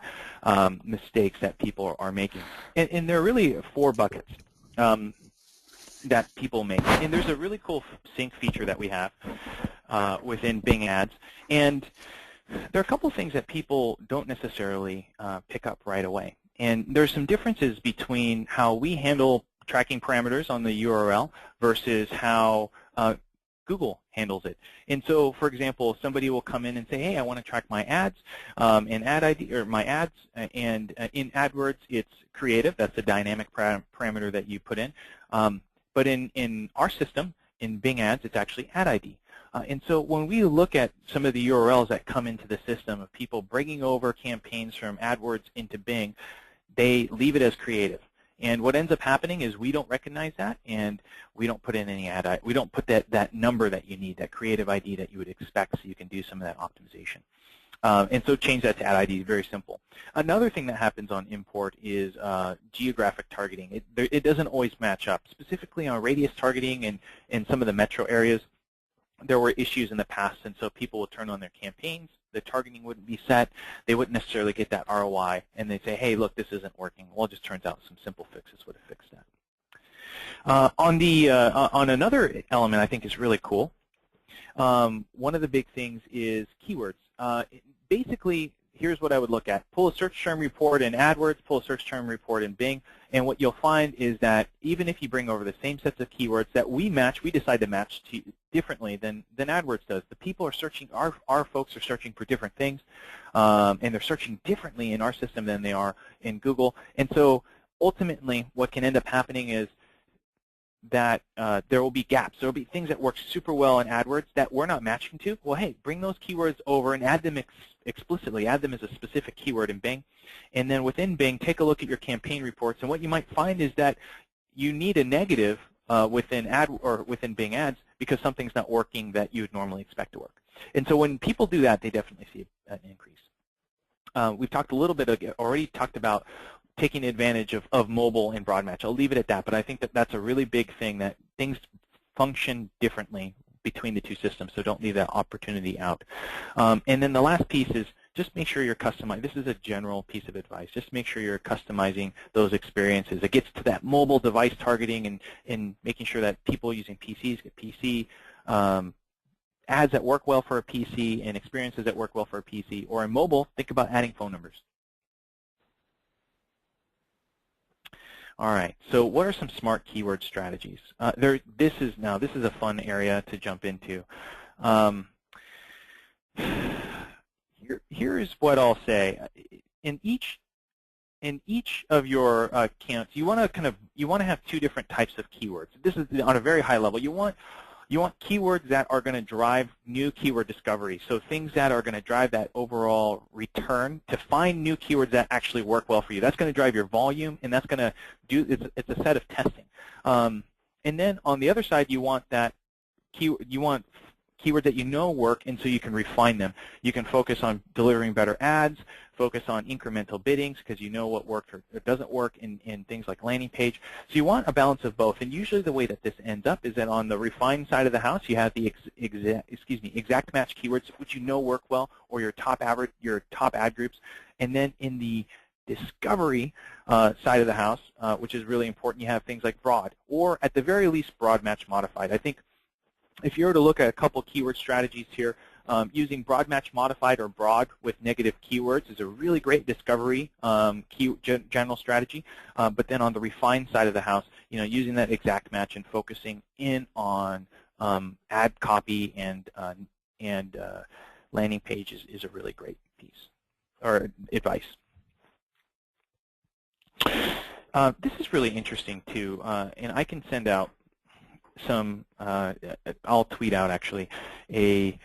mistakes that people are making. And there are really 4 buckets that people make. And there's a really cool sync feature that we have within Bing Ads. And there are a couple of things that people don't necessarily pick up right away. And there's some differences between how we handle tracking parameters on the URL versus how Google handles it. And so, for example, somebody will come in and say, hey, I want to track my ads and ad ID, or my ads, and in AdWords it's creative. That's a dynamic parameter that you put in. But in our system, in Bing Ads, it's actually ad ID. And so when we look at some of the URLs that come into the system of people bringing over campaigns from AdWords into Bing, they leave it as creative. And what ends up happening is we don't recognize that, and we don't put in any ad ID. We don't put that number that you need, that creative ID that you would expect, so you can do some of that optimization. And so change that to ad ID, very simple. Another thing that happens on import is geographic targeting. It doesn't always match up. Specifically on radius targeting and in some of the metro areas, there were issues in the past, and so people would turn on their campaigns. The targeting wouldn't be set. They wouldn't necessarily get that ROI, and they'd say, hey, look, this isn't working. Well, it just turns out some simple fixes would have fixed that. On another element I think is really cool, one of the big things is keywords. Basically, here's what I would look at. Pull a search term report in AdWords, pull a search term report in Bing, and what you'll find is that even if you bring over the same sets of keywords that we decide to match differently than AdWords does. The people are searching, our folks are searching for different things, and they're searching differently in our system than they are in Google. And so ultimately what can end up happening is that there will be gaps. There will be things that work super well in AdWords that we're not matching to. Well, hey, bring those keywords over and add them explicitly. Add them as a specific keyword in Bing. And then within Bing, take a look at your campaign reports. And what you might find is that you need a negative within Bing Ads because something's not working that you would normally expect to work. And so when people do that, they definitely see an increase. We've talked a little bit, already talked about taking advantage of mobile and broad match. I'll leave it at that, but I think that that's a really big thing, that things function differently between the two systems, so don't leave that opportunity out. And then the last piece is just make sure you're customizing. This is a general piece of advice. Just make sure you're customizing those experiences. It gets to that mobile device targeting and making sure that people using PCs get PC ads that work well for a PC and experiences that work well for a PC. Or in mobile, think about adding phone numbers. All right, so what are some smart keyword strategies? This is a fun area to jump into. Here is what I'll say. In each of your accounts, you want to have 2 different types of keywords. This is on a very high level. You want keywords that are going to drive new keyword discovery, so things that are going to drive that overall return to find new keywords that actually work well for you. That's going to drive your volume, and that's going to it's a set of testing. And then on the other side, you want keywords that you know work, and so you can refine them. You can focus on delivering better ads, focus on incremental biddings because you know what worked or doesn't work in things like landing page. So you want a balance of both, and usually the way that this ends up is that on the refined side of the house, you have the exact match keywords which you know work well, or your top ad groups, and then in the discovery side of the house, which is really important, you have things like broad, or at the very least broad match modified. I think if you were to look at a couple keyword strategies here, using broad match modified or broad with negative keywords is a really great discovery general strategy. But then on the refined side of the house, using that exact match and focusing in on ad copy and landing pages is a really great piece or advice. This is really interesting too, and I can send out some. I'll tweet out actually a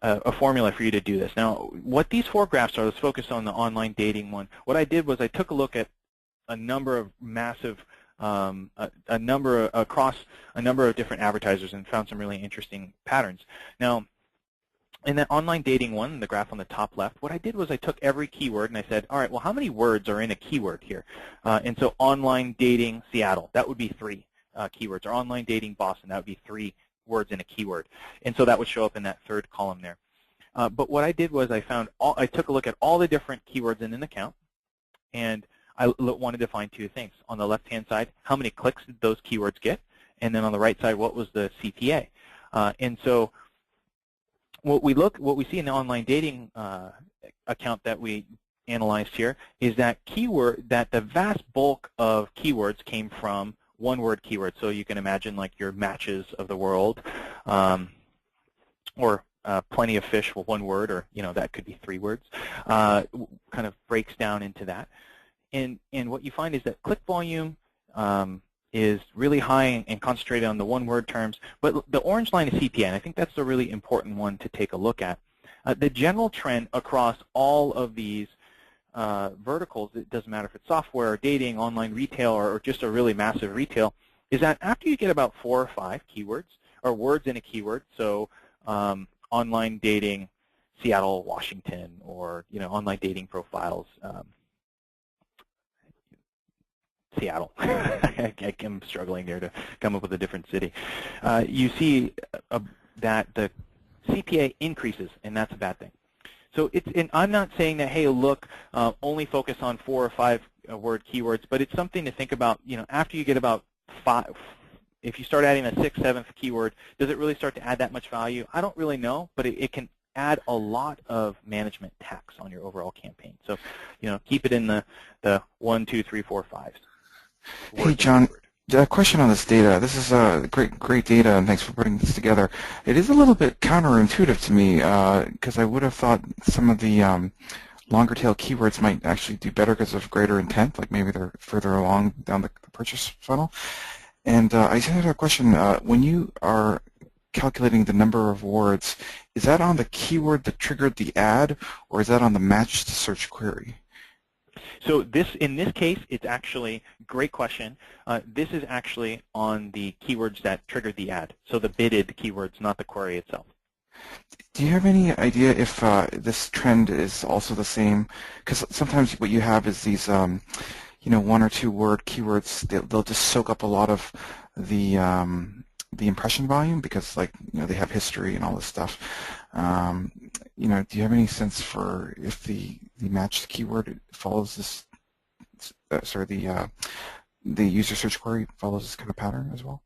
a formula for you to do this. Now, what these 4 graphs are, let's focus on the online dating one. What I did was I took a look at a number of massive, across a number of different advertisers and found some really interesting patterns. Now, in that online dating one, the graph on the top left, what I did was I took every keyword and I said, all right, well, how many words are in a keyword here? And so online dating Seattle, that would be 3 keywords. Or online dating Boston, that would be 3 words in a keyword. And so that would show up in that 3rd column there. But what I did was I took a look at all the different keywords in an account, and I wanted to find 2 things. On the left-hand side, how many clicks did those keywords get? And then on the right side, what was the CPA? And so what we see in the online dating account that we analyzed here is that the vast bulk of keywords came from one-word keywords. So you can imagine like your matches of the world, or plenty of fish with 1 word, or that could be 3 words. Kind of breaks down into that. And what you find is that click volume is really high and concentrated on the one-word terms, but the orange line is CPA, and I think that's the really important one to take a look at. The general trend across all of these verticals, it doesn't matter if it's software or dating, online retail, or just a really massive retail, is that after you get about 4 or 5 keywords, or words in a keyword, so online dating Seattle, Washington, or online dating profiles, Seattle. I'm struggling there to come up with a different city. You see that the CPA increases, and that's a bad thing. So and I'm not saying that, hey, look, only focus on 4 or 5 word keywords, but it's something to think about. After you get about 5, if you start adding a 6th, 7th keyword, does it really start to add that much value? I don't really know, but it can add a lot of management tax on your overall campaign. So, keep it in the 1, 2, 3, 4, 5s. Hey, John, a question on this data. This is great data, and thanks for putting this together. It is a little bit counterintuitive to me, because I would have thought some of the longer tail keywords might actually do better because of greater intent, like maybe they're further along down the purchase funnel. And I just had a question. When you are calculating the number of words, is that on the keyword that triggered the ad, or is that on the matched search query? So in this case, it's actually, great question. This is actually on the keywords that triggered the ad. So the bidded keywords, not the query itself. Do you have any idea if this trend is also the same? Because sometimes what you have is these, 1 or 2 word keywords. They'll just soak up a lot of the impression volume because, they have history and all this stuff. Do you have any sense for if the matched keyword follows this? The user search query follows this kind of pattern as well?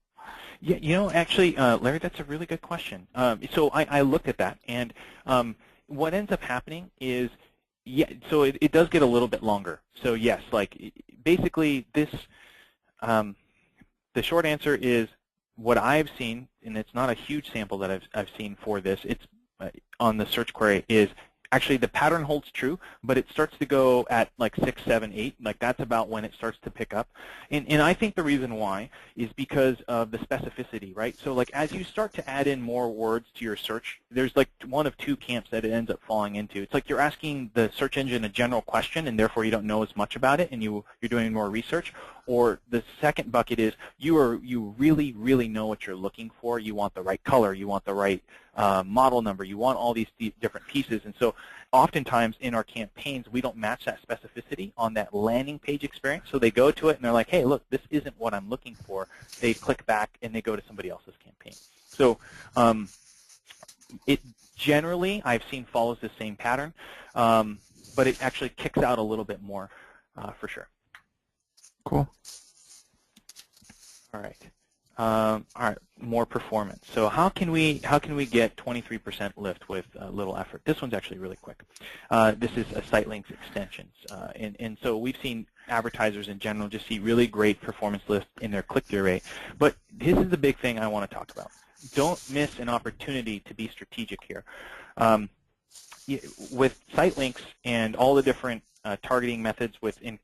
Yeah, actually, Larry, that's a really good question. So I looked at that, and what ends up happening is, so it does get a little bit longer. So yes, basically this, the short answer is what I've seen, and it's not a huge sample that I've seen for this. It's on the search query is actually the pattern holds true, but it starts to go at 6, 7, 8. That's about when it starts to pick up. And I think the reason why is because of the specificity, right? So as you start to add in more words to your search, there's one of 2 camps that it ends up falling into. It's you're asking the search engine a general question, and therefore you don't know as much about it, and you're doing more research. Or the second bucket is you really, really know what you're looking for. You want the right color. You want the right model number. You want all these different pieces. And so oftentimes in our campaigns, we don't match that specificity on that landing page experience. So they go to it, and they're like, hey, look, this isn't what I'm looking for. They click back, and they go to somebody else's campaign. So it generally, I've seen, follows the same pattern, but it actually kicks out a little bit more for sure. Cool. All right. All right. More performance. So how can we get 23% lift with little effort? This one's actually really quick. This is a sitelinks extensions, and so we've seen advertisers in general just see really great performance lift in their click-through rate. But this is the big thing I want to talk about. Don't miss an opportunity to be strategic here. With sitelinks and all the different targeting methods within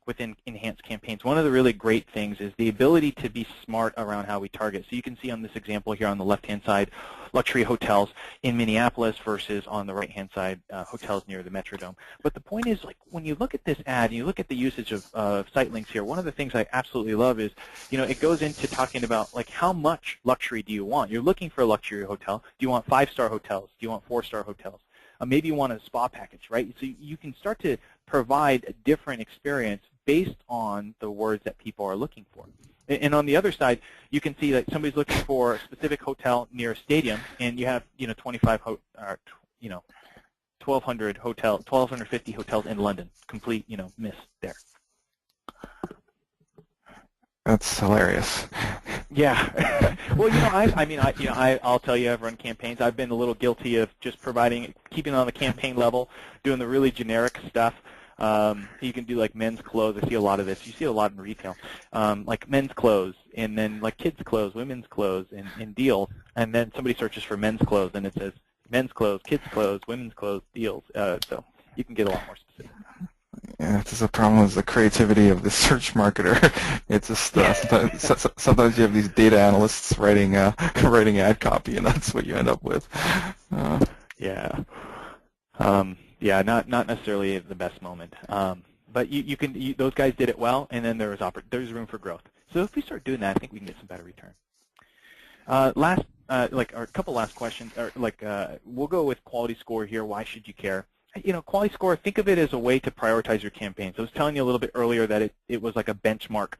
within enhanced campaigns. One of the really great things is the ability to be smart around how we target. So you can see on this example here on the left-hand side, luxury hotels in Minneapolis versus on the right-hand side, hotels near the Metrodome. But the point is, like, when you look at this ad, you look at the usage of site links here, one of the things I absolutely love is, you know, it goes into talking about, like, how much luxury do you want? You're looking for a luxury hotel. Do you want 5-star hotels? Do you want 4-star hotels? Maybe you want a spa package, right? So you can start to provide a different experience based on the words that people are looking for. And on the other side, you can see that somebody's looking for a specific hotel near a stadium, and you have, you know, 1,250 hotels in London. Complete, you know, miss there. That's hilarious. Yeah. Well, you know, I'll tell you, I've run campaigns. I've been a little guilty of just keeping it on the campaign level, doing the really generic stuff. You can do like men's clothes. I see a lot of this. You see a lot in retail, like men's clothes, and then like kids' clothes, women's clothes, and deals. And then somebody searches for men's clothes, and it says men's clothes, kids' clothes, women's clothes, deals. So you can get a lot more specific. Yeah, this is a problem with the creativity of the search marketer. It's just sometimes you have these data analysts writing writing ad copy, and that's what you end up with. Yeah. Yeah, not necessarily the best moment, but those guys did it well, and then there's room for growth. So if we start doing that, I think we can get some better return. Like a couple last questions, or like we'll go with quality score here. Why should you care? You know, quality score, think of it as a way to prioritize your campaigns. I was telling you a little bit earlier that it was like a benchmark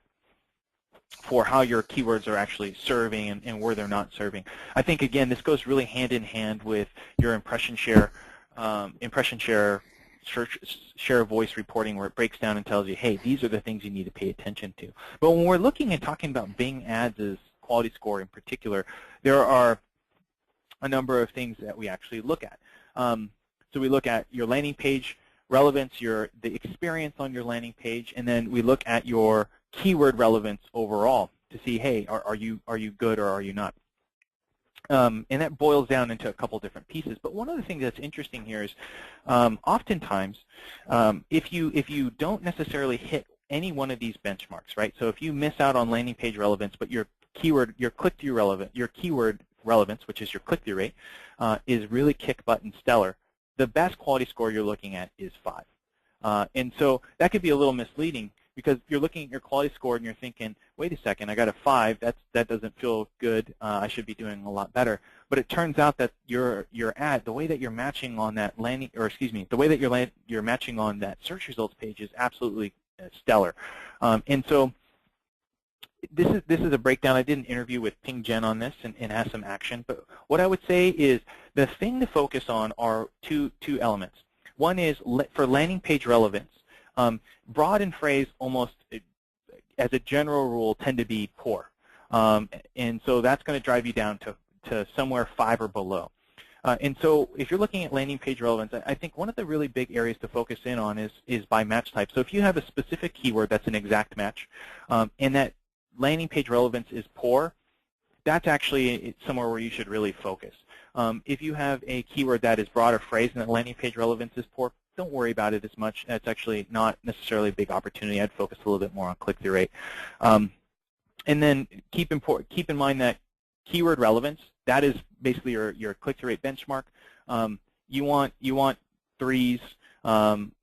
for how your keywords are actually serving and where they're not serving. I think, again, this goes really hand in hand with your impression share share voice reporting, where it breaks down and tells you, hey, these are the things you need to pay attention to. But when we're looking and talking about Bing Ads' quality score in particular, there are a number of things that we actually look at. So we look at your landing page relevance, the experience on your landing page, and then we look at your keyword relevance overall to see, hey, are you good or are you not? And that boils down into a couple different pieces. But one of the things that's interesting here is oftentimes if you don't necessarily hit any one of these benchmarks, right? So if you miss out on landing page relevance, but your keyword relevance, which is your click-through rate, is really kick button stellar, the best quality score you're looking at is 5. And so that could be a little misleading, because you're looking at your quality score and you're thinking, wait a second, I got a 5. That doesn't feel good. I should be doing a lot better. But it turns out that your ad, the way that you're matching on that the way that you're matching on that search results page is absolutely stellar. And so this is a breakdown. I did an interview with Ping Jen on this and has some action. But what I would say is the thing to focus on are two elements. One is for landing page relevance. Broad and phrase almost, as a general rule, tend to be poor. And so that's going to drive you down to somewhere 5 or below. And so if you're looking at landing page relevance, I think one of the really big areas to focus in on is by match type. So if you have a specific keyword that's an exact match, and that landing page relevance is poor, that's actually somewhere where you should really focus. If you have a keyword that is broad or phrase and that landing page relevance is poor, don't worry about it as much. That's actually not necessarily a big opportunity. I'd focus a little bit more on click-through rate. And then keep in mind that keyword relevance, that is basically your click-through rate benchmark. You want 3s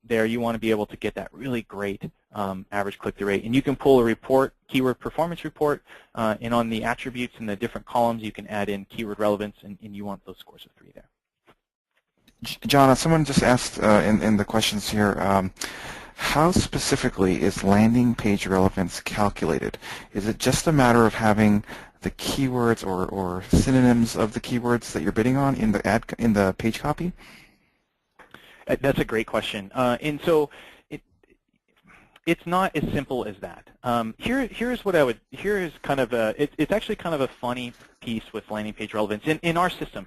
there. You want to be able to get that really great average click-through rate. And you can pull a report, keyword performance report, and on the attributes in the different columns, you can add in keyword relevance, and you want those scores of 3 there. John, someone just asked in the questions here, how specifically is landing page relevance calculated? Is it just a matter of having the keywords or synonyms of the keywords that you're bidding on in the page copy? That's a great question. And so it's not as simple as that. Here's kind of it's actually kind of a funny piece with landing page relevance in our system.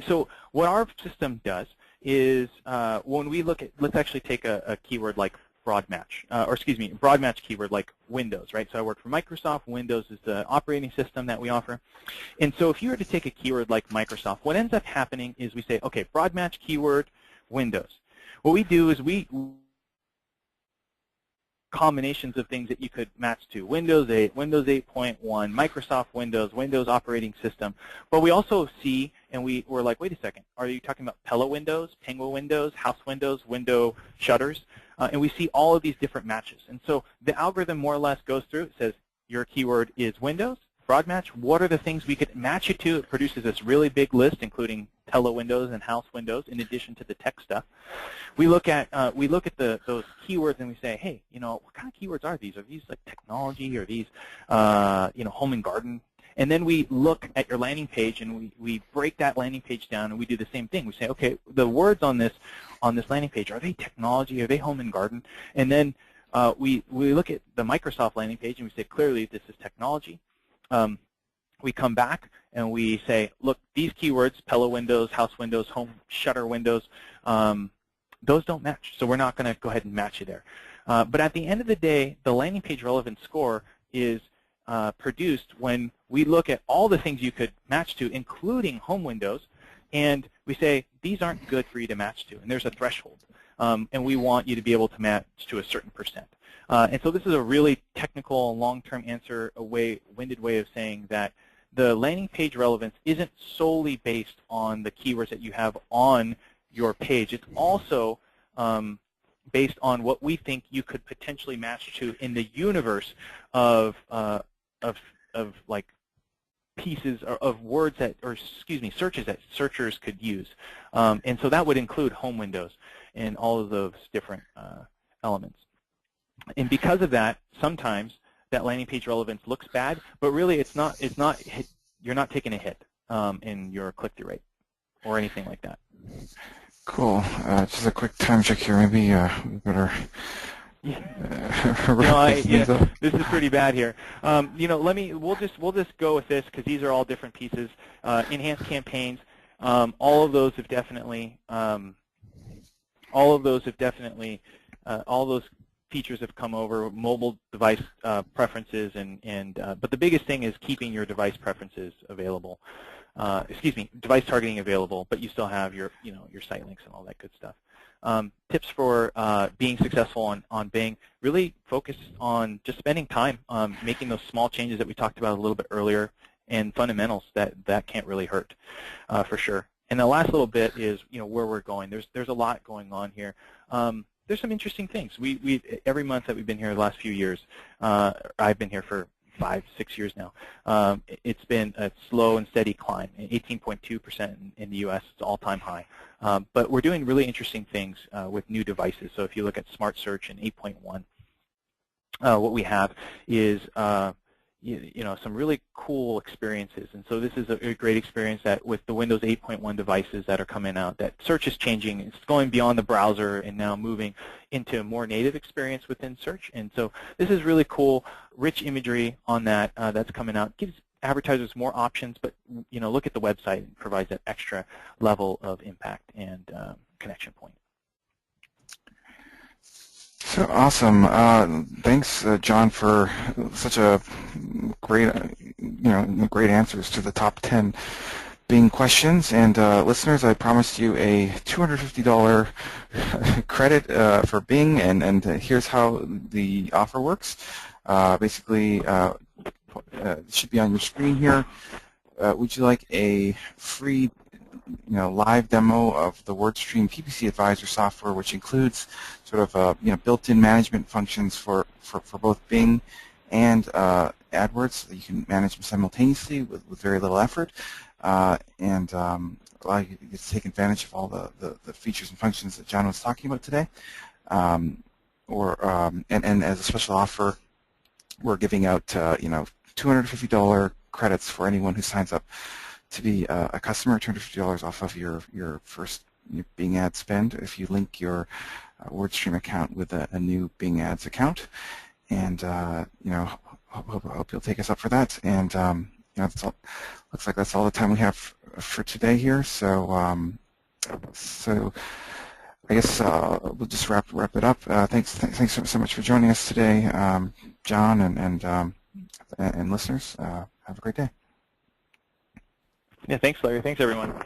So what our system does is when we look at, let's actually take a keyword like broad match keyword like Windows, right? So I work for Microsoft. Windows is the operating system that we offer. And so if you were to take a keyword like Microsoft, what ends up happening is we say, okay, broad match keyword, Windows. What we do is we combinations of things that you could match to: Windows 8, Windows 8.1, Microsoft Windows, Windows operating system. But we also see, and we're like, wait a second, are you talking about Pella Windows, Penguin Windows, House Windows, window shutters? And we see all of these different matches. And so the algorithm more or less goes through. It says your keyword is Windows, broad match. What are the things we could match it to? It produces this really big list, including Pella Windows and House Windows, in addition to the tech stuff. We look at those keywords and we say, hey, what kind of keywords are these? Are these like technology? Are these home and garden? And then we look at your landing page and we break that landing page down and we do the same thing. We say, okay, the words on this landing page, are they technology? Are they home and garden? And then we look at the Microsoft landing page and we say, clearly this is technology. We come back and we say, look, these keywords, Pella Windows, House Windows, Home Shutter Windows, those don't match. So we're not going to go ahead and match you there. But at the end of the day, the landing page relevance score is produced when we look at all the things you could match to, including home windows, and we say, these aren't good for you to match to, and there's a threshold. And we want you to be able to match to a certain percent. And so this is a really technical, long-term answer, a winded way of saying that the landing page relevance isn't solely based on the keywords that you have on your page. It's also based on what we think you could potentially match to in the universe of like pieces of words that, or excuse me, searches that searchers could use. And so that would include home windows and all of those different elements. And because of that, sometimes that landing page relevance looks bad, but really it's not you're not taking a hit in your click-through rate or anything like that. Cool. Just a quick time check here. Maybe we better. This is pretty bad here. We'll just go with this because these are all different pieces. Enhanced campaigns. All of those features have come over. Mobile device preferences, but the biggest thing is keeping your device preferences available. Device targeting available, but you still have your site links and all that good stuff. Tips for being successful on Bing: really focus on just spending time making those small changes that we talked about a little bit earlier, and fundamentals that can't really hurt for sure. And the last little bit is where we're going. There's a lot going on here. There's some interesting things. We every month that we've been here the last few years, I've been here for 5-6 years now. It's been a slow and steady climb. 18.2% in the U.S. It's all-time high. But we're doing really interesting things with new devices. So if you look at Smart Search and 8.1, what we have is some really cool experiences. And so this is a great experience that with the Windows 8.1 devices that are coming out, that search is changing. It's going beyond the browser and now moving into a more native experience within search. And so this is really cool, rich imagery on that that's coming out. Gives advertisers more options, but look at the website. It provides that extra level of impact and connection point. So awesome! Thanks, John, for such a great, great answers to the top 10 Bing questions. And listeners, I promised you a $250 credit for Bing, and here's how the offer works. Basically, it should be on your screen here. Would you like a free live demo of the WordStream PPC Advisor software, which includes sort of built-in management functions for both Bing and AdWords, so that you can manage them simultaneously with very little effort, and allow you to take advantage of all the features and functions that John was talking about today. And as a special offer, we're giving out $250 credits for anyone who signs up to be a customer, $250 off of your first Bing ad spend if you link your WordStream account with a new Bing Ads account. And hope you'll take us up for that. And that's all. Looks like that's all the time we have for today here. So so I guess we'll just wrap it up. Thanks so much for joining us today, John and listeners. Have a great day. Yeah, thanks, Larry. Thanks, everyone.